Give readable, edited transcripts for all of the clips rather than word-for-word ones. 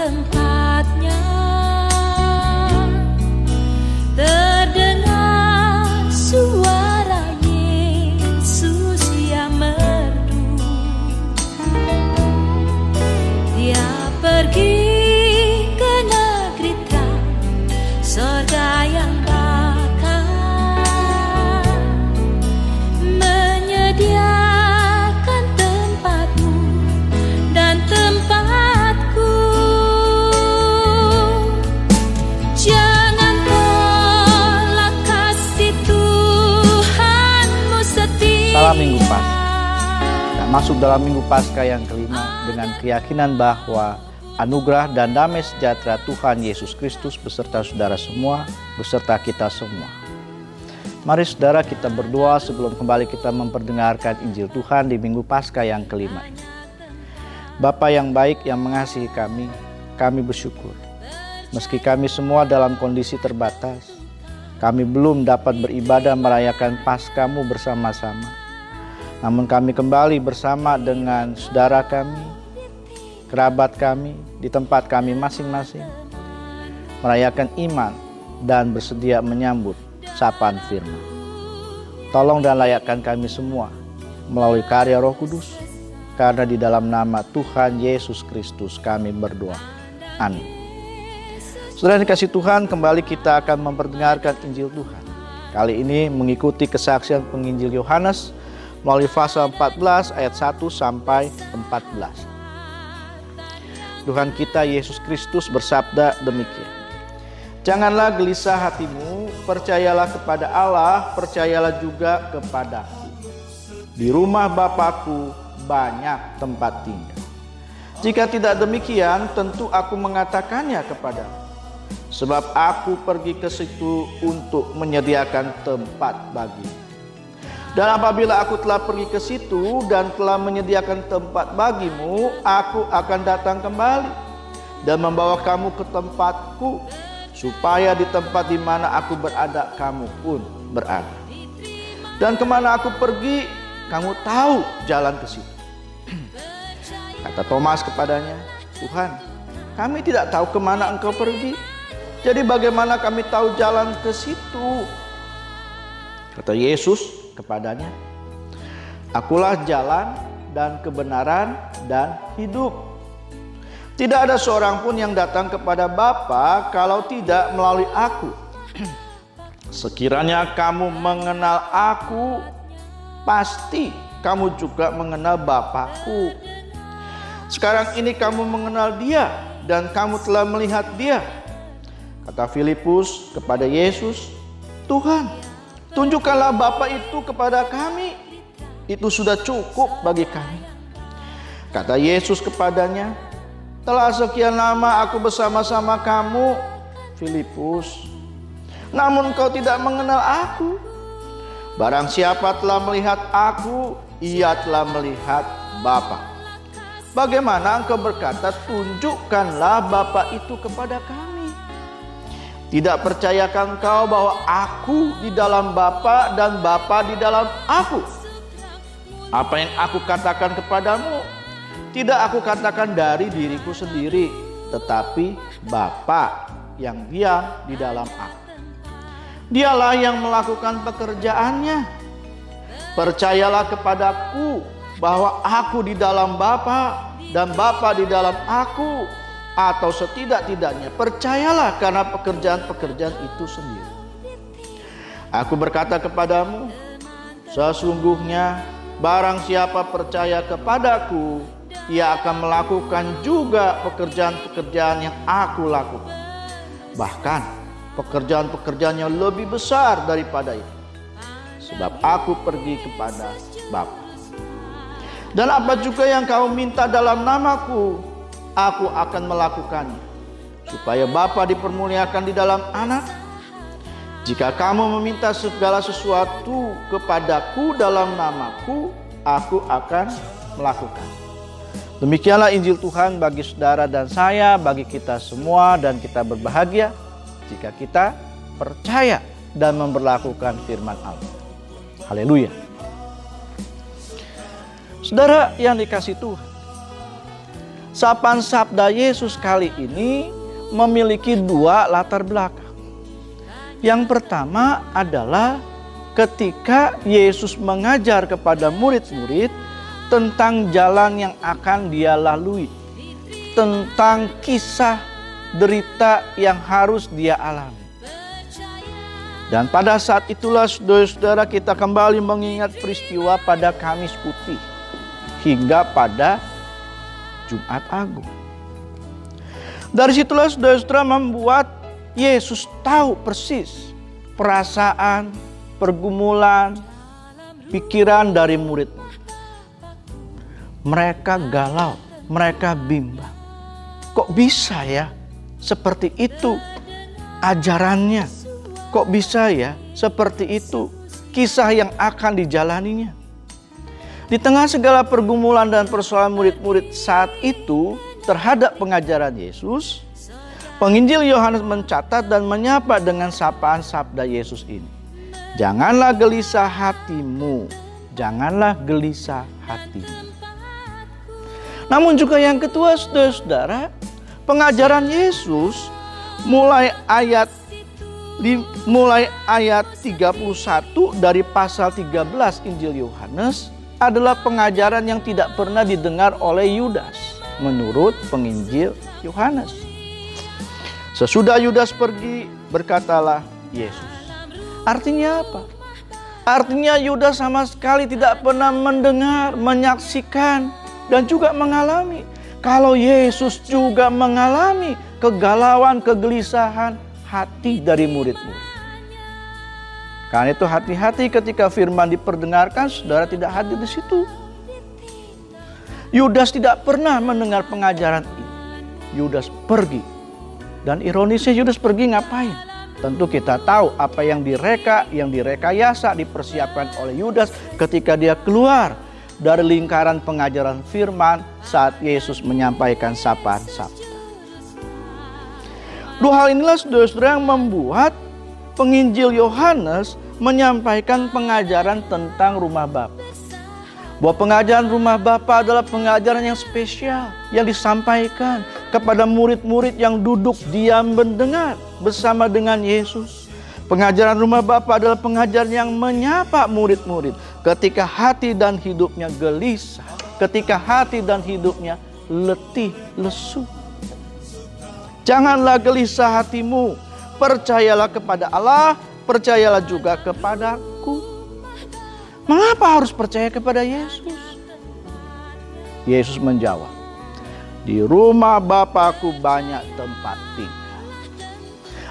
tempatnya. Terdengar suara Yesus yang merdu. Dia pergi ke negeri terang, surga yang bakal, menyediakan tempatmu dan tempatku. Jangan tolak kasih Tuhanmu setia. Salam Minggu Paskah. Dan masuk dalam Minggu Paskah yang kelima dengan keyakinan bahwa anugerah dan damai sejahtera Tuhan Yesus Kristus beserta saudara semua, beserta kita semua. Mari saudara kita berdoa sebelum kembali kita memperdengarkan Injil Tuhan di Minggu Paskah yang kelima ini. Bapa yang baik yang mengasihi kami bersyukur. Meski kami semua dalam kondisi terbatas, kami belum dapat beribadah merayakan Paskah-Mu bersama-sama. Namun kami kembali bersama dengan saudara kami, kerabat kami, di tempat kami masing-masing, merayakan iman dan bersedia menyambut sapaan firman. Tolong dan layakkan kami semua melalui karya Roh Kudus, karena di dalam nama Tuhan Yesus Kristus kami berdoa. Amin. Saudara dikasih Tuhan, kembali kita akan memperdengarkan Injil Tuhan. Kali ini mengikuti kesaksian penginjil Yohanes melalui pasal 14 ayat 1 sampai 14. Tuhan kita Yesus Kristus bersabda demikian. Janganlah gelisah hatimu, percayalah kepada Allah, percayalah juga kepadaku. Di rumah Bapa-Ku banyak tempat tinggal. Jika tidak demikian, tentu aku mengatakannya kepadamu. Sebab aku pergi ke situ untuk menyediakan tempat bagimu. Dan apabila aku telah pergi ke situ dan telah menyediakan tempat bagimu, aku akan datang kembali dan membawa kamu ke tempatku, supaya di tempat di mana aku berada, kamu pun berada. Dan kemana aku pergi, kamu tahu jalan ke situ. Kata Thomas kepadanya, Tuhan, kami tidak tahu kemana Engkau pergi. Jadi bagaimana kami tahu jalan ke situ? Kata Yesus kepadanya, akulah jalan dan kebenaran dan hidup. Tidak ada seorang pun yang datang kepada Bapa kalau tidak melalui aku. Sekiranya kamu mengenal aku, pasti kamu juga mengenal Bapa-Ku. Sekarang ini kamu mengenal Dia dan kamu telah melihat Dia. Kata Filipus kepada Yesus, Tuhan, tunjukkanlah Bapa itu kepada kami, itu sudah cukup bagi kami. Kata Yesus kepadanya, telah sekian lama aku bersama-sama kamu, Filipus, namun kau tidak mengenal aku. Barang siapa telah melihat aku, ia telah melihat Bapa. Bagaimana engkau berkata, tunjukkanlah Bapa itu kepada kami? Tidak percayakah engkau bahwa aku di dalam Bapa dan Bapa di dalam aku? Apa yang aku katakan kepadamu, tidak aku katakan dari diriku sendiri, tetapi Bapa yang diam di dalam aku. Dialah yang melakukan pekerjaannya. Percayalah kepadaku bahwa aku di dalam Bapa dan Bapa di dalam aku. Atau setidak-tidaknya percayalah karena pekerjaan-pekerjaan itu sendiri. Aku berkata kepadamu, sesungguhnya barang siapa percaya kepadaku, ia akan melakukan juga pekerjaan-pekerjaan yang aku lakukan. Bahkan pekerjaan-pekerjaan yang lebih besar daripada itu. Sebab aku pergi kepada Bapa. Dan apa juga yang kau minta dalam namaku, aku akan melakukannya, supaya Bapa dipermuliakan di dalam Anak. Jika kamu meminta segala sesuatu kepadaku dalam namaku, aku akan melakukan. Demikianlah Injil Tuhan bagi saudara dan saya, bagi kita semua, dan kita berbahagia jika kita percaya dan memberlakukan firman Allah. Haleluya. Saudara yang dikasihi Tuhan, Sapaan sabda Yesus kali ini memiliki dua latar belakang. Yang pertama adalah ketika Yesus mengajar kepada murid-murid tentang jalan yang akan dia lalui, tentang kisah derita yang harus dia alami. Dan pada saat itulah saudara-saudara kita kembali mengingat peristiwa pada Kamis Putih hingga pada Jumat Agung. Dari situlah saudara-saudara membuat Yesus tahu persis perasaan, pergumulan, pikiran dari murid. Mereka galau, mereka bimbang. Kok bisa ya seperti itu ajarannya? Kok bisa ya seperti itu kisah yang akan dijalaninya? Di tengah segala pergumulan dan persoalan murid-murid saat itu terhadap pengajaran Yesus, penginjil Yohanes mencatat dan menyapa dengan sapaan sabda Yesus ini. Janganlah gelisah hatimu, janganlah gelisah hatimu. Namun juga yang kedua, saudara-saudara, pengajaran Yesus mulai ayat 31 dari pasal 13 Injil Yohanes adalah pengajaran yang tidak pernah didengar oleh Yudas menurut penginjil Yohanes. Sesudah Yudas pergi, berkatalah Yesus. Artinya apa? Artinya Yudas sama sekali tidak pernah mendengar, menyaksikan, dan juga mengalami kalau Yesus juga mengalami kegalauan, kegelisahan hati dari murid-murid. Karena itu hati-hati ketika firman diperdengarkan, saudara tidak hadir di situ. Yudas tidak pernah mendengar pengajaran ini. Yudas pergi. Dan ironisnya Yudas pergi ngapain? Tentu kita tahu apa yang direkayasa, dipersiapkan oleh Yudas ketika dia keluar dari lingkaran pengajaran firman saat Yesus menyampaikan sapaan sabda. Dua hal inilah saudara-saudara yang membuat penginjil Yohanes menyampaikan pengajaran tentang rumah Bapa. Bahwa pengajaran rumah Bapa adalah pengajaran yang spesial yang disampaikan kepada murid-murid yang duduk diam mendengar bersama dengan Yesus. Pengajaran rumah Bapa adalah pengajaran yang menyapa murid-murid ketika hati dan hidupnya gelisah, ketika hati dan hidupnya letih, lesu. Janganlah gelisah hatimu, percayalah kepada Allah, percayalah juga kepadaku. Mengapa harus percaya kepada Yesus? Yesus menjawab, di rumah Bapakku banyak tempat tinggal.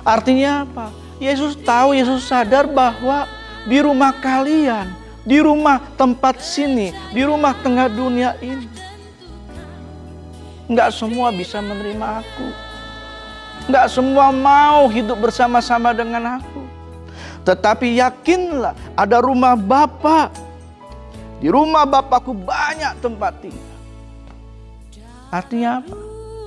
Artinya apa? Yesus tahu, Yesus sadar bahwa di rumah kalian, di rumah tempat sini, di rumah tengah dunia ini, enggak semua bisa menerima aku. Enggak semua mau hidup bersama-sama dengan aku. Tetapi yakinlah ada rumah Bapa. Di rumah Bapakku banyak tempat tinggal. Artinya apa?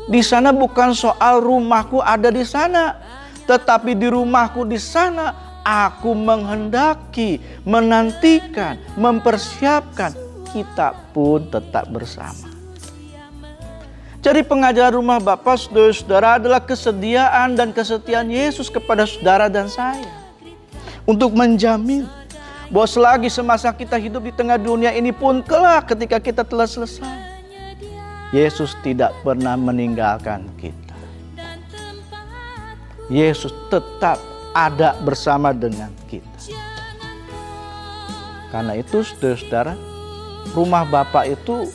Di sana bukan soal rumahku ada di sana. Tetapi di rumahku di sana aku menghendaki, menantikan, mempersiapkan kita pun tetap bersama. Jadi pengajaran rumah Bapa, saudara-saudara, adalah kesediaan dan kesetiaan Yesus kepada saudara dan saya. Untuk menjamin bahwa selagi semasa kita hidup di tengah dunia ini pun kelak ketika kita telah selesai, Yesus tidak pernah meninggalkan kita. Yesus tetap ada bersama dengan kita. Karena itu saudara-saudara, rumah Bapa itu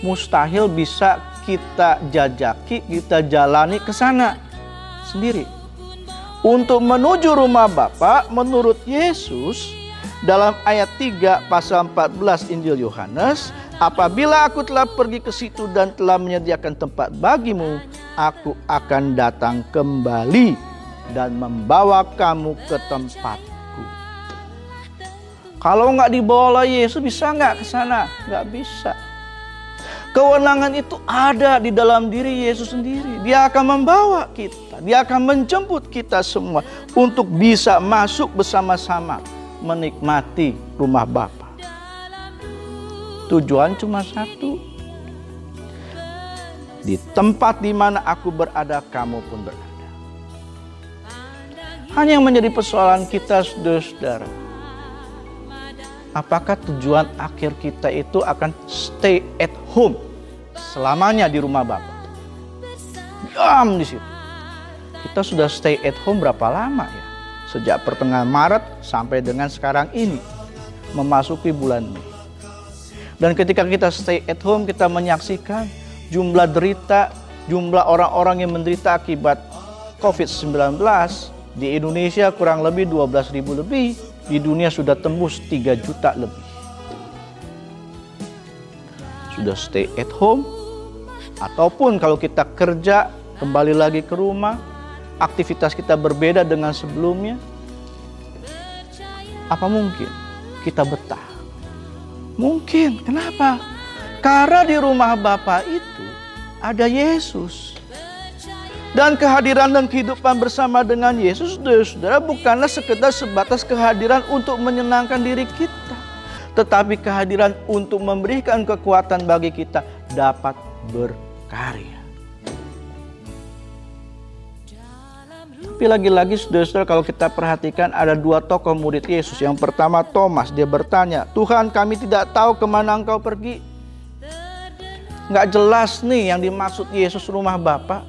mustahil bisa kita jajaki, kita jalani ke sana sendiri. Untuk menuju rumah Bapa menurut Yesus dalam ayat 3 pasal 14 Injil Yohanes, apabila aku telah pergi ke situ dan telah menyediakan tempat bagimu, aku akan datang kembali dan membawa kamu ke tempatku. Kalau nggak dibawa oleh Yesus, bisa nggak ke sana? Nggak bisa. Kewenangan itu ada di dalam diri Yesus sendiri. Dia akan membawa kita, Dia akan menjemput kita semua untuk bisa masuk bersama-sama menikmati rumah Bapa. Tujuan cuma satu. Di tempat di mana aku berada, kamu pun berada. Hanya yang menjadi persoalan kita, saudara-saudara, apakah tujuan akhir kita itu akan stay at home selamanya di rumah Bapa? Diam di situ. Kita sudah stay at home berapa lama ya? Sejak pertengahan Maret sampai dengan sekarang ini, memasuki bulan Mei. Dan ketika kita stay at home, kita menyaksikan jumlah derita, jumlah orang-orang yang menderita akibat COVID-19 di Indonesia kurang lebih 12.000 lebih, di dunia sudah tembus 3 juta lebih. Sudah stay at home, ataupun kalau kita kerja, kembali lagi ke rumah, aktivitas kita berbeda dengan sebelumnya. Apa mungkin kita betah? Mungkin. Kenapa? Karena di rumah Bapa itu ada Yesus. Dan kehadiran dan kehidupan bersama dengan Yesus, saudara, bukanlah sekedar sebatas kehadiran untuk menyenangkan diri kita, tetapi kehadiran untuk memberikan kekuatan bagi kita dapat berkarya. Tapi lagi-lagi, saudara-saudara, kalau kita perhatikan ada 2 tokoh murid Yesus. Yang pertama Thomas, dia bertanya, Tuhan, kami tidak tahu kemana Engkau pergi. Nggak jelas nih yang dimaksud Yesus rumah Bapa.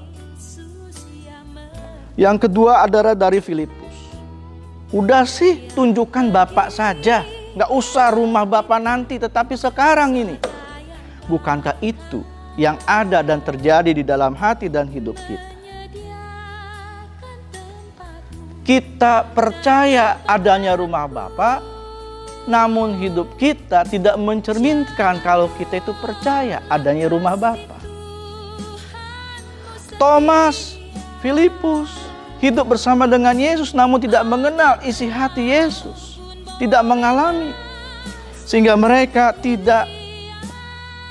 Yang kedua adalah dari Filipus. Udah sih, tunjukkan Bapa saja. Nggak usah rumah Bapa nanti, tetapi sekarang ini. Bukankah itu yang ada dan terjadi di dalam hati dan hidup kita? Kita percaya adanya rumah Bapa, namun hidup kita tidak mencerminkan kalau kita itu percaya adanya rumah Bapa. Thomas, Filipus hidup bersama dengan Yesus namun tidak mengenal isi hati Yesus, tidak mengalami, sehingga mereka tidak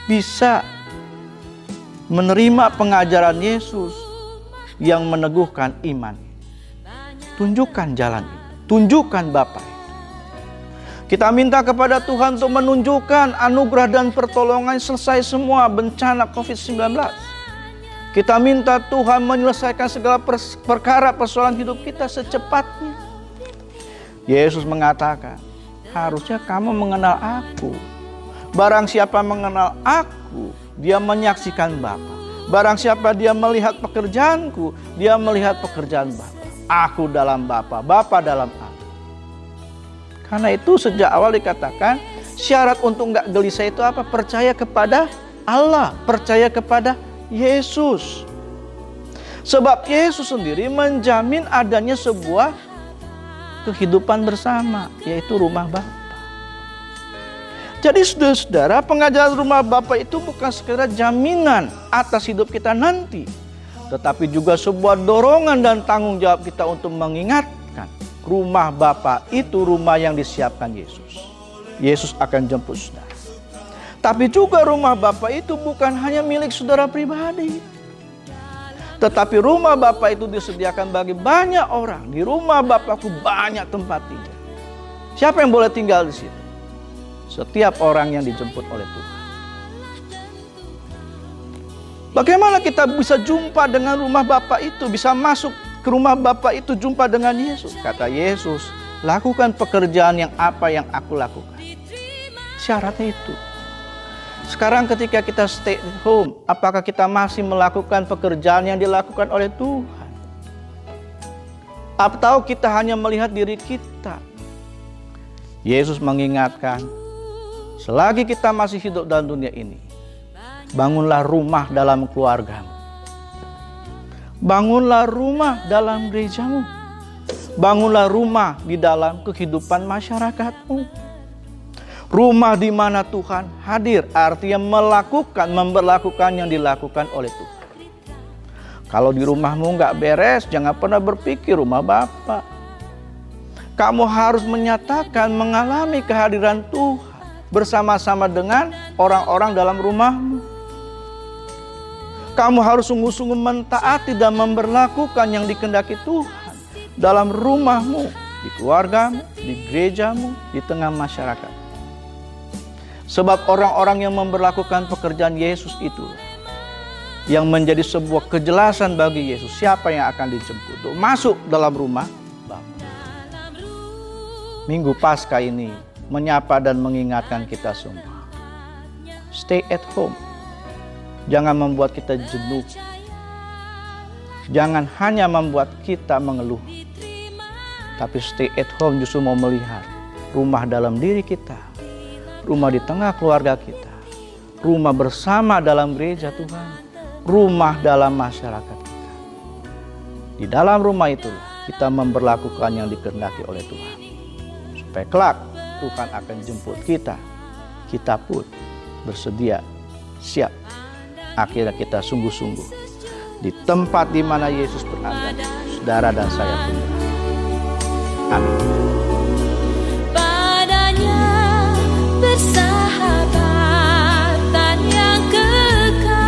bisa menerima pengajaran Yesus yang meneguhkan iman. Tunjukkan jalan itu, tunjukkan Bapa itu. Kita minta kepada Tuhan untuk menunjukkan anugerah dan pertolongan selesai semua bencana COVID-19. Kita minta Tuhan menyelesaikan segala perkara persoalan hidup kita secepatnya. Yesus mengatakan, harusnya kamu mengenal aku. Barang siapa mengenal aku, dia menyaksikan Bapa. Barang siapa dia melihat pekerjaanku, dia melihat pekerjaan Bapa. Aku dalam Bapa, Bapa dalam aku. Karena itu sejak awal dikatakan syarat untuk enggak gelisah itu apa? Percaya kepada Allah, percaya kepada Yesus. Sebab Yesus sendiri menjamin adanya sebuah kehidupan bersama, yaitu rumah Bapa. Jadi saudara-saudara, pengajaran rumah Bapa itu bukan sekedar jaminan atas hidup kita nanti, tetapi juga sebuah dorongan dan tanggung jawab kita untuk mengingatkan rumah Bapa itu rumah yang disiapkan Yesus. Yesus akan jemput saudara. Tapi juga rumah Bapa itu bukan hanya milik saudara pribadi, tetapi rumah Bapa itu disediakan bagi banyak orang. Di rumah Bapakku banyak tempat tinggal. Siapa yang boleh tinggal di situ? Setiap orang yang dijemput oleh Tuhan. Bagaimana kita bisa jumpa dengan rumah Bapa itu, bisa masuk ke rumah Bapa itu, jumpa dengan Yesus? Kata Yesus, lakukan pekerjaan yang apa yang aku lakukan. Syaratnya itu. Sekarang ketika kita stay at home, apakah kita masih melakukan pekerjaan yang dilakukan oleh Tuhan? Atau kita hanya melihat diri kita? Yesus mengingatkan, selagi kita masih hidup dalam dunia ini, bangunlah rumah dalam keluargamu. Bangunlah rumah dalam gerejamu. Bangunlah rumah di dalam kehidupan masyarakatmu. Rumah di mana Tuhan hadir, artinya memberlakukan yang dilakukan oleh Tuhan. Kalau di rumahmu nggak beres, jangan pernah berpikir rumah Bapa. Kamu harus menyatakan, mengalami kehadiran Tuhan bersama-sama dengan orang-orang dalam rumahmu. Kamu harus sungguh-sungguh mentaati dan memberlakukan yang dikehendaki Tuhan dalam rumahmu, di keluargamu, di gerejamu, di tengah masyarakat. Sebab orang-orang yang memberlakukan pekerjaan Yesus itu yang menjadi sebuah kejelasan bagi Yesus siapa yang akan dijemput untuk masuk dalam rumah Bapa. Minggu Paskah ini menyapa dan mengingatkan kita semua. Stay at home. Jangan membuat kita jenuh. Jangan hanya membuat kita mengeluh. Tapi stay at home justru mau melihat rumah dalam diri kita. Rumah di tengah keluarga kita. Rumah bersama dalam gereja Tuhan. Rumah dalam masyarakat kita. Di dalam rumah itulah kita memberlakukan yang dikehendaki oleh Tuhan. Supaya kelak Tuhan akan jemput kita. Kita pun bersedia, siap. Akhirnya kita sungguh-sungguh di tempat di mana Yesus berada. Saudara dan saya pun. Amin. Padanya persahabatan yang kekal.